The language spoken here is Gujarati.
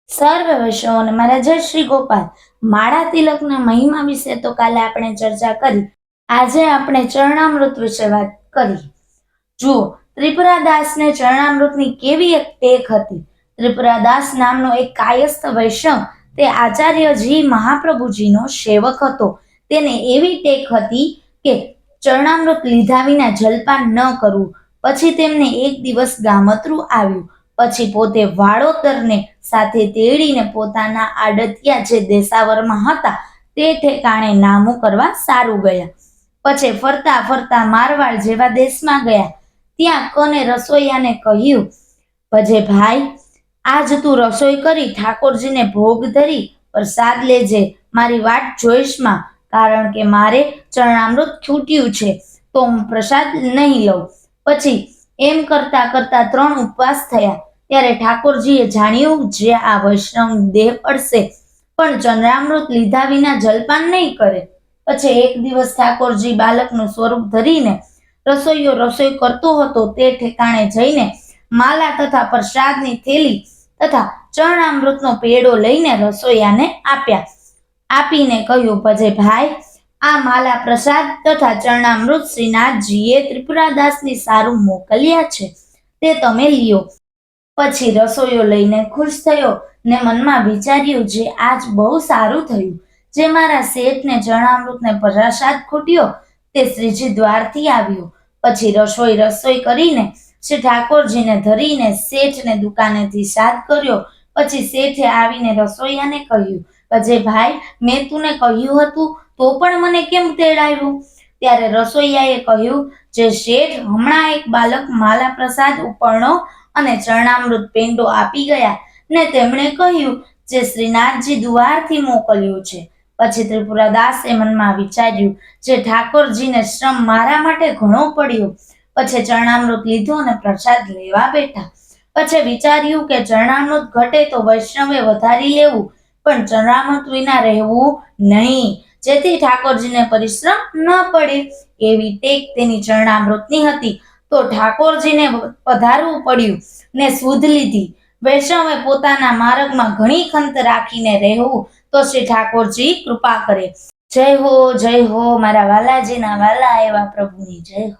સર્વ વૈષ્ણવોને મારા જય શ્રી ગોપાલ. માળા તિલકના મહિમા વિશે તો કાલે આપણે ચર્ચા કરી. આજે આપણે ચરણામૃત વિશે વાત કરી. જુઓ, ત્રિપુરાદાસને ચરણામૃતની કેવી એક ટેક હતી. ત્રિપુરાદાસ નામનો એક કાયસ્થ વૈષ્ણવ તે આચાર્યજી મહાપ્રભુજીનો સેવક હતો. તેને એવી ટેક હતી કે ચરણામૃત લીધા વિના જલપાન ન કરવું. પછી તેમને એક દિવસ ગામતરું આવ્યું. પછી પોતે વાળોતરને સાથે તેડીને પોતાના આડતિયા જે દેશાવરમાં હતા તે ઠેકાણે નામું કરવા સારું ગયા. પછી ફરતા ફરતા મારવાડ જેવા દેશમાં ગયા. ત્યાં કને રસોઈયાને કહ્યું, ભજે ભાઈ, આજ તું રસોઈ કરી ઠાકોરજીને ભોગ ધરી પ્રસાદ લેજે, મારી વાટ જોઈશમાં, કારણ કે મારે ચરણામૃત છૂટ્યું છે તો હું પ્રસાદ નહીં લઉં. પછી એમ કરતા કરતા 3 ઉપવાસ થયા. ત્યારે ઠાકોરજીએ જાણ્યું જે આ વૈષ્ણવ દેહ પડશે પણ ચરણામૃત લીધા વિના જલપાન નહીં કરે. પછી એક દિવસ ઠાકોરજી બાલકનું સ્વરૂપ ધરીને રસોઈયો રસોઈ કરતો હતો તે ઠેકાણે જઈને માલા તથા પ્રસાદની થેલી તથા ચરણામૃતનો પેડો લઈને રસોઈયાને આપીને કહ્યું, ભજે ભાઈ, આ માલા પ્રસાદ તથા ચરણામૃત શ્રીનાથજીએ ત્રિપુરાદાસની સારું મોકલ્યા છે, તે તમે લ્યો. પછી રસોઈયો લઈને ખુશ થયો ને મનમાં વિચાર્યું, જે આજ બહુ સારું થયું. જે મારા શેઠને ચરણામૃતને પ્રસાદ ખૂટ્યો તે શ્રીજી દ્વારથી આવ્યો. પછી રસોઈ કરીને શ્રી ઠાકોરજીને ધરીને શેઠને દુકાનેથી સાદ કર્યો. પછી શેઠે આવીને રસોઈયાને કહ્યું, ભજે ભાઈ, મેં તુને કહ્યું હતું તો પણ મને કેમ તેડાવ્યું? ત્યારે રસોઈયાએ કહ્યું, જે શેઠ, હમણાં એક બાલક માલા પ્રસાદ ઉપરણો અને ચરણામૃત પેંડો આપી ગયા ને તેમણે કહ્યું, જે શ્રીનાથજી દ્વારથી મોકલ્યું છે. પછી ત્રિપુરાદાસે મનમાં વિચાર્યું, જે ઠાકોરજીને શ્રમ મારા માટે ઘણો પડ્યો. પછી ચરણામૃત લીધો અને પ્રસાદ લેવા બેઠા. પછી વિચાર્યું કે ચરણામૃત ઘટે તો વૈષ્ણવે વધારી લેવું, પણ ચરણામૃત વિના રહેવું નહીં, જેથી ઠાકોરજીને પરિશ્રમ ન પડે. એવી ટેક તેની ચરણામૃતની હતી તો ઠાકોરજીને પધારવું પડ્યું ને સુધ લીધી. વૈષ્ણવે પોતાના માર્ગમાં ઘણી ખંત રાખીને રહેવું તો શ્રી ઠાકોરજી કૃપા કરે. જય હો મારા વાલાજીના વાલા એવા પ્રભુની જય હો.